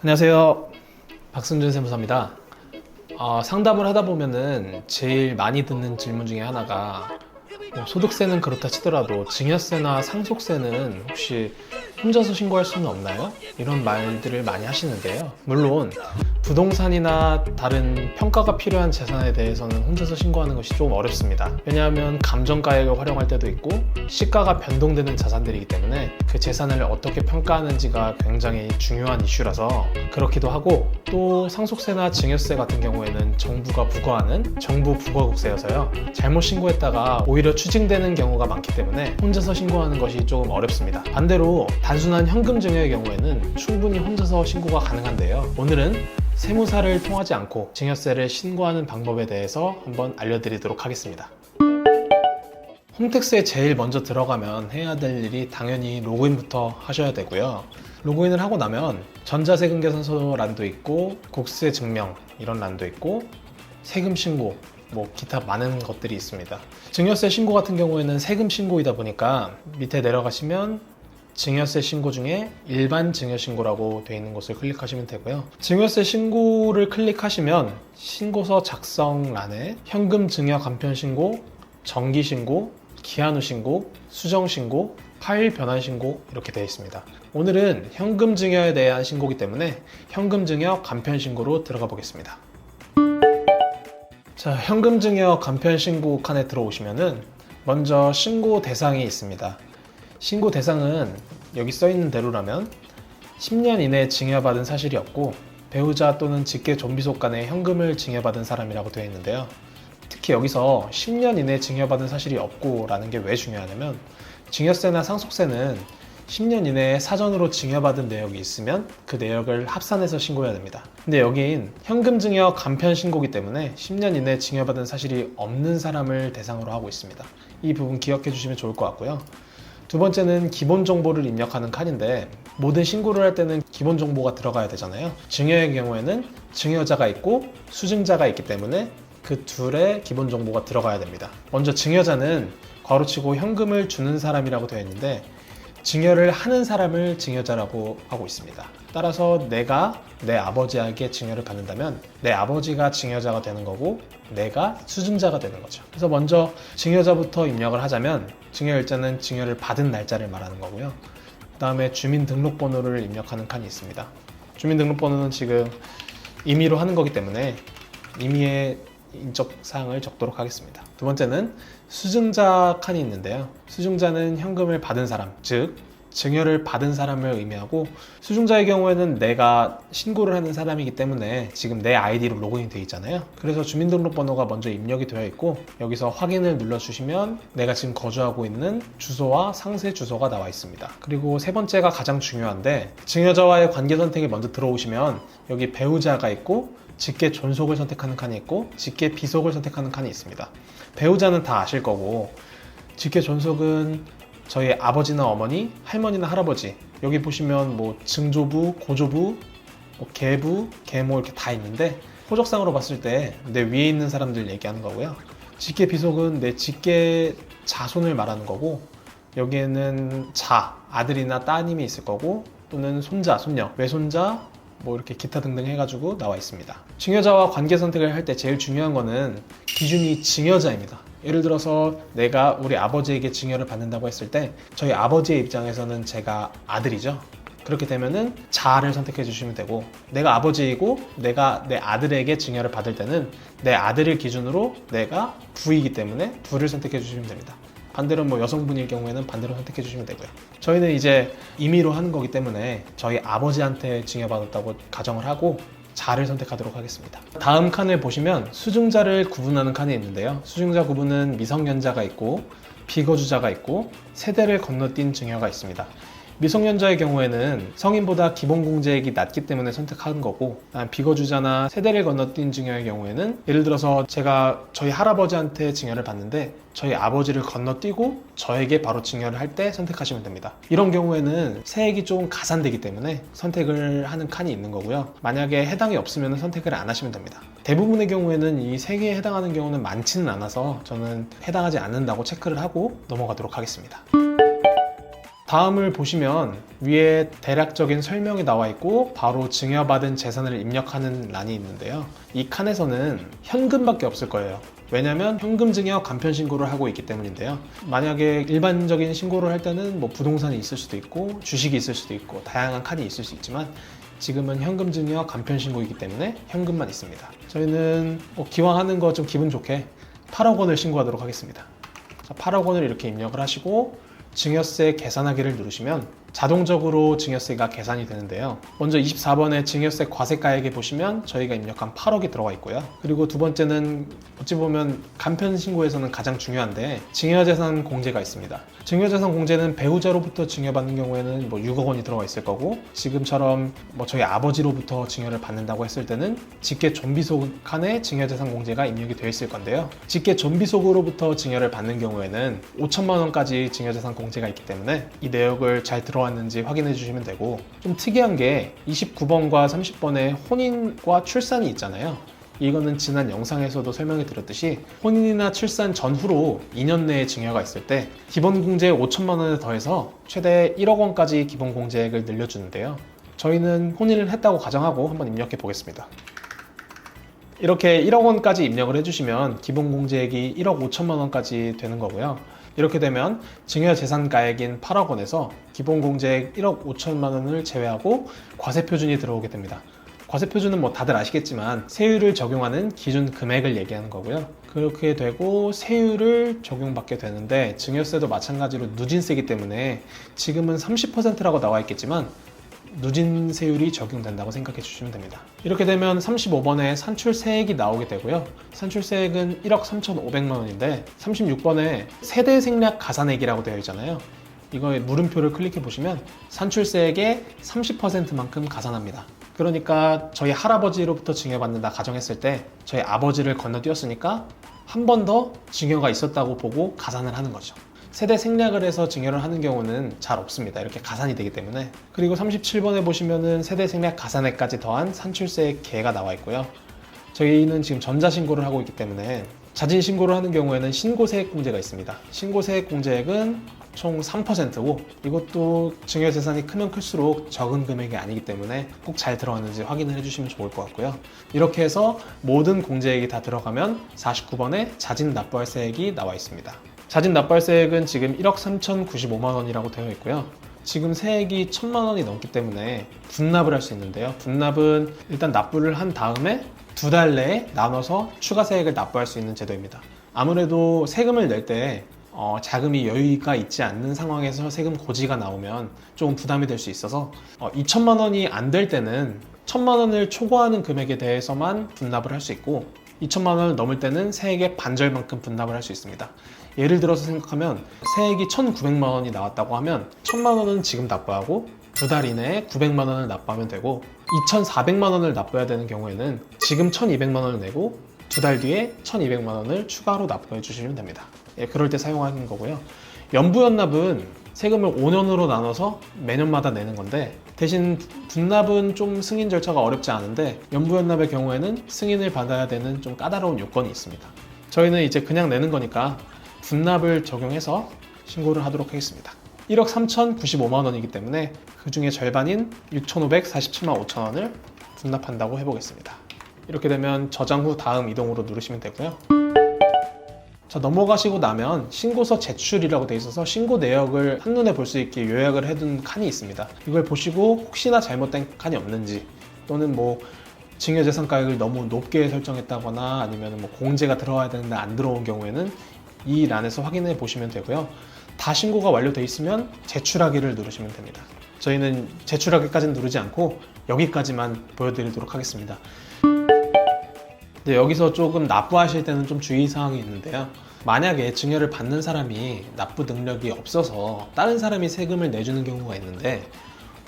안녕하세요. 박승준 세무사입니다. 상담을 하다 보면은 제일 많이 듣는 질문 중에 하나가 소득세는 그렇다 치더라도 증여세나 상속세는 혹시 혼자서 신고할 수는 없나요? 이런 말들을 많이 하시는데요. 물론 부동산이나 다른 평가가 필요한 재산에 대해서는 혼자서 신고하는 것이 조금 어렵습니다. 왜냐하면 감정가액을 활용할 때도 있고 시가가 변동되는 자산들이기 때문에 그 재산을 어떻게 평가하는지가 굉장히 중요한 이슈라서 그렇기도 하고, 또 상속세나 증여세 같은 경우에는 정부가 부과하는 정부 부과국세여서요, 잘못 신고했다가 오히려 추징되는 경우가 많기 때문에 혼자서 신고하는 것이 조금 어렵습니다. 반대로 단순한 현금 증여의 경우에는 충분히 혼자서 신고가 가능한데요. 오늘은 세무사를 통하지 않고 증여세를 신고하는 방법에 대해서 한번 알려드리도록 하겠습니다. 홈택스에 제일 먼저 들어가면 해야 될 일이 당연히 로그인부터 하셔야 되고요. 로그인을 하고 나면 전자세금 계산서란도 있고 국세 증명 이런 란도 있고 세금 신고 기타 많은 것들이 있습니다. 증여세 신고 같은 경우에는 세금 신고이다 보니까 밑에 내려가시면 증여세 신고 중에 일반 증여 신고라고 되어 있는 곳을 클릭하시면 되고요. 증여세 신고를 클릭하시면 신고서 작성란에 현금 증여 간편 신고, 정기 신고, 기한 후 신고, 수정 신고, 파일 변환 신고 이렇게 되어 있습니다. 오늘은 현금 증여에 대한 신고이기 때문에 현금 증여 간편 신고로 들어가 보겠습니다. 자, 현금 증여 간편 신고 칸에 들어오시면은 먼저 신고 대상이 있습니다. 신고 대상은 여기 써 있는 대로라면 10년 이내에 증여받은 사실이 없고 배우자 또는 직계 존비속 간에 현금을 증여받은 사람이라고 되어 있는데요. 특히 여기서 10년 이내에 증여받은 사실이 없고 라는 게 왜 중요하냐면, 증여세나 상속세는 10년 이내에 사전으로 증여받은 내역이 있으면 그 내역을 합산해서 신고해야 됩니다. 근데 여긴 현금 증여 간편 신고이기 때문에 10년 이내에 증여받은 사실이 없는 사람을 대상으로 하고 있습니다. 이 부분 기억해 주시면 좋을 것 같고요. 두 번째는 기본 정보를 입력하는 칸인데, 모든 신고를 할 때는 기본 정보가 들어가야 되잖아요. 증여의 경우에는 증여자가 있고 수증자가 있기 때문에 그 둘의 기본 정보가 들어가야 됩니다. 먼저 증여자는 괄호치고 현금을 주는 사람이라고 되어 있는데, 증여를 하는 사람을 증여자라고 하고 있습니다. 따라서 내가 내 아버지에게 증여를 받는다면 내 아버지가 증여자가 되는 거고 내가 수증자가 되는 거죠. 그래서 먼저 증여자부터 입력을 하자면, 증여일자는 증여를 받은 날짜를 말하는 거고요. 그 다음에 주민등록번호를 입력하는 칸이 있습니다. 주민등록번호는 지금 임의로 하는 거기 때문에 임의의 인적사항을 적도록 하겠습니다. 두 번째는 수증자 칸이 있는데요. 수증자는 현금을 받은 사람, 즉 증여를 받은 사람을 의미하고, 수증자의 경우에는 내가 신고를 하는 사람이기 때문에 지금 내 아이디로 로그인이 되어 있잖아요. 그래서 주민등록번호가 먼저 입력이 되어 있고, 여기서 확인을 눌러주시면 내가 지금 거주하고 있는 주소와 상세 주소가 나와 있습니다. 그리고 세 번째가 가장 중요한데, 증여자와의 관계 선택에 먼저 들어오시면 여기 배우자가 있고 직계 존속을 선택하는 칸이 있고 직계 비속을 선택하는 칸이 있습니다. 배우자는 다 아실 거고, 직계 존속은 저희 아버지나 어머니, 할머니나 할아버지, 여기 보시면 증조부, 고조부, 계부, 계모 이렇게 다 있는데, 호적상으로 봤을 때 내 위에 있는 사람들 얘기하는 거고요. 직계 비속은 내 직계 자손을 말하는 거고, 여기에는 아들이나 따님이 있을 거고, 또는 손자, 손녀, 외손자, 이렇게 기타 등등 해가지고 나와 있습니다. 증여자와 관계 선택을 할 때 제일 중요한 거는 기준이 증여자입니다. 예를 들어서 내가 우리 아버지에게 증여를 받는다고 했을 때 저희 아버지의 입장에서는 제가 아들이죠. 그렇게 되면은 자를 선택해 주시면 되고, 내가 아버지이고 내가 내 아들에게 증여를 받을 때는 내 아들을 기준으로 내가 부이기 때문에 부를 선택해 주시면 됩니다. 반대로 여성분일 경우에는 반대로 선택해 주시면 되고요. 저희는 이제 임의로 하는 거기 때문에 저희 아버지한테 증여받았다고 가정을 하고 자를 선택하도록 하겠습니다. 다음 칸을 보시면 수증자를 구분하는 칸이 있는데요. 수증자 구분은 미성년자가 있고 비거주자가 있고 세대를 건너뛴 증여가 있습니다. 미성년자의 경우에는 성인보다 기본공제액이 낮기 때문에 선택하는 거고, 비거주자나 세대를 건너뛴 증여의 경우에는 예를 들어서 제가 저희 할아버지한테 증여를 받는데 저희 아버지를 건너뛰고 저에게 바로 증여를 할 때 선택하시면 됩니다. 이런 경우에는 세액이 좀 가산되기 때문에 선택을 하는 칸이 있는 거고요. 만약에 해당이 없으면 선택을 안 하시면 됩니다. 대부분의 경우에는 이 세 개에 해당하는 경우는 많지는 않아서 저는 해당하지 않는다고 체크를 하고 넘어가도록 하겠습니다. 다음을 보시면 위에 대략적인 설명이 나와 있고 바로 증여받은 재산을 입력하는 란이 있는데요. 이 칸에서는 현금밖에 없을 거예요. 왜냐하면 현금 증여 간편 신고를 하고 있기 때문인데요. 만약에 일반적인 신고를 할 때는 뭐 부동산이 있을 수도 있고 주식이 있을 수도 있고 다양한 칸이 있을 수 있지만 지금은 현금 증여 간편 신고이기 때문에 현금만 있습니다. 저희는 기왕 하는 거 좀 기분 좋게 8억 원을 신고하도록 하겠습니다. 자, 8억 원을 이렇게 입력을 하시고 증여세 계산하기를 누르시면 자동적으로 증여세가 계산이 되는데요. 먼저 24번에 증여세 과세가액에 보시면 저희가 입력한 8억이 들어가 있고요. 그리고 두 번째는 어찌 보면 간편 신고에서는 가장 중요한데 증여재산 공제가 있습니다. 증여재산 공제는 배우자로부터 증여받는 경우에는 뭐 6억 원이 들어가 있을 거고 지금처럼 뭐 저희 아버지로부터 증여를 받는다고 했을 때는 직계 존비속 칸에 증여재산 공제가 입력이 되어 있을 건데요. 직계 존비속으로부터 증여를 받는 경우에는 5천만 원까지 증여재산 공제가 있기 때문에 이 내역을 잘 들어왔는지 확인해 주시면 되고, 좀 특이한 게 29번과 30번에 혼인과 출산이 있잖아요. 이거는 지난 영상에서도 설명해 드렸듯이 혼인이나 출산 전후로 2년 내에 증여가 있을 때 기본공제 5천만 원에 더해서 최대 1억 원까지 기본공제액을 늘려주는데요. 저희는 혼인을 했다고 가정하고 한번 입력해 보겠습니다. 이렇게 1억 원까지 입력을 해주시면 기본공제액이 1억 5천만 원까지 되는 거고요. 이렇게 되면 증여재산가액인 8억 원에서 기본공제액 1억 5천만 원을 제외하고 과세표준이 들어오게 됩니다. 과세표준은 뭐 다들 아시겠지만 세율을 적용하는 기준 금액을 얘기하는 거고요. 그렇게 되고 세율을 적용받게 되는데 증여세도 마찬가지로 누진세이기 때문에 지금은 30%라고 나와 있겠지만 누진세율이 적용된다고 생각해 주시면 됩니다. 이렇게 되면 35번에 산출세액이 나오게 되고요. 산출세액은 1억 3,500만 원인데 36번에 세대생략 가산액이라고 되어 있잖아요. 이거에 물음표를 클릭해 보시면 산출세액의 30%만큼 가산합니다. 그러니까 저희 할아버지로부터 증여받는다 가정했을 때 저희 아버지를 건너뛰었으니까 한 번 더 증여가 있었다고 보고 가산을 하는 거죠. 세대 생략을 해서 증여를 하는 경우는 잘 없습니다. 이렇게 가산이 되기 때문에. 그리고 37번에 보시면은 세대 생략 가산액까지 더한 산출세액 계가 나와 있고요. 저희는 지금 전자신고를 하고 있기 때문에 자진신고를 하는 경우에는 신고세액 공제가 있습니다. 신고세액 공제액은 총 3%고 이것도 증여재산이 크면 클수록 적은 금액이 아니기 때문에 꼭 잘 들어갔는지 확인을 해주시면 좋을 것 같고요. 이렇게 해서 모든 공제액이 다 들어가면 49번에 자진납부할세액이 나와 있습니다. 자진납부할세액은 지금 1억 3,095만 원이라고 되어 있고요. 지금 세액이 1,000만 원이 넘기 때문에 분납을 할 수 있는데요. 분납은 일단 납부를 한 다음에 2달 내에 나눠서 추가 세액을 납부할 수 있는 제도입니다. 아무래도 세금을 낼 때 자금이 여유가 있지 않는 상황에서 세금 고지가 나오면 조금 부담이 될 수 있어서 2천만 원이 안 될 때는 1,000만 원을 초과하는 금액에 대해서만 분납을 할 수 있고 2천만 원을 넘을 때는 세액의 반절만큼 분납을 할 수 있습니다. 예를 들어서 생각하면 세액이 1,900만 원이 나왔다고 하면 1,000만 원은 지금 납부하고 2달 이내에 900만 원을 납부하면 되고 2,400만 원을 납부해야 되는 경우에는 지금 1,200만 원을 내고 2달 뒤에 1,200만 원을 추가로 납부해 주시면 됩니다. 그럴 때 사용하는 거고요. 연부연납은 세금을 5년으로 나눠서 매년마다 내는 건데 대신 분납은 좀 승인 절차가 어렵지 않은데 연부연납의 경우에는 승인을 받아야 되는 좀 까다로운 요건이 있습니다. 저희는 이제 그냥 내는 거니까 분납을 적용해서 신고를 하도록 하겠습니다. 1억 3,095만 원이기 때문에 그 중에 절반인 6,547만 5천 원을 분납한다고 해보겠습니다. 이렇게 되면 저장 후 다음 이동으로 누르시면 되고요. 자, 넘어가시고 나면 신고서 제출이라고 되어 있어서 신고 내역을 한눈에 볼 수 있게 요약을 해둔 칸이 있습니다. 이걸 보시고 혹시나 잘못된 칸이 없는지 또는 뭐 증여재산가액을 너무 높게 설정했다거나 아니면 뭐 공제가 들어와야 되는데 안 들어온 경우에는 이 란에서 확인해 보시면 되고요. 다 신고가 완료되어 있으면 제출하기를 누르시면 됩니다. 저희는 제출하기까지는 누르지 않고 여기까지만 보여드리도록 하겠습니다. 여기서 조금 납부하실 때는 좀 주의사항이 있는데요. 만약에 증여를 받는 사람이 납부 능력이 없어서 다른 사람이 세금을 내주는 경우가 있는데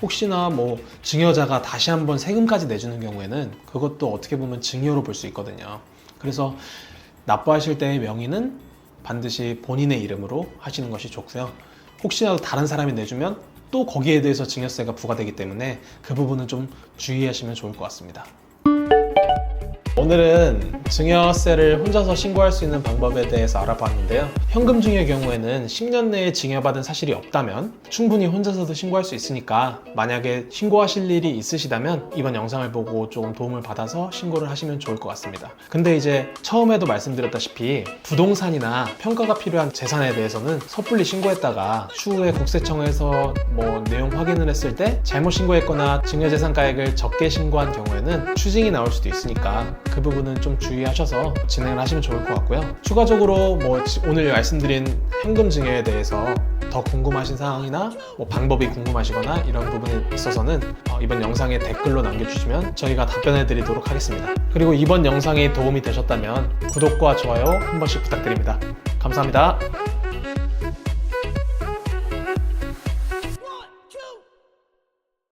혹시나 뭐 증여자가 다시 한번 세금까지 내주는 경우에는 그것도 어떻게 보면 증여로 볼 수 있거든요. 그래서 납부하실 때의 명의는 반드시 본인의 이름으로 하시는 것이 좋고요. 혹시라도 다른 사람이 내주면 또 거기에 대해서 증여세가 부과되기 때문에 그 부분은 좀 주의하시면 좋을 것 같습니다. 오늘은 증여세를 혼자서 신고할 수 있는 방법에 대해서 알아봤는데요. 현금 증여의 경우에는 10년 내에 증여받은 사실이 없다면 충분히 혼자서도 신고할 수 있으니까 만약에 신고하실 일이 있으시다면 이번 영상을 보고 조금 도움을 받아서 신고를 하시면 좋을 것 같습니다. 근데 이제 처음에도 말씀드렸다시피 부동산이나 평가가 필요한 재산에 대해서는 섣불리 신고했다가 추후에 국세청에서 내용 확인을 했을 때 잘못 신고했거나 증여재산가액을 적게 신고한 경우에는 추징이 나올 수도 있으니까 그 부분은 좀 주의하셔서 진행을 하시면 좋을 것 같고요. 추가적으로 오늘 말씀드린 현금 증여에 대해서 더 궁금하신 사항이나 방법이 궁금하시거나 이런 부분에 있어서는 이번 영상에 댓글로 남겨주시면 저희가 답변해 드리도록 하겠습니다. 그리고 이번 영상이 도움이 되셨다면 구독과 좋아요 한 번씩 부탁드립니다. 감사합니다.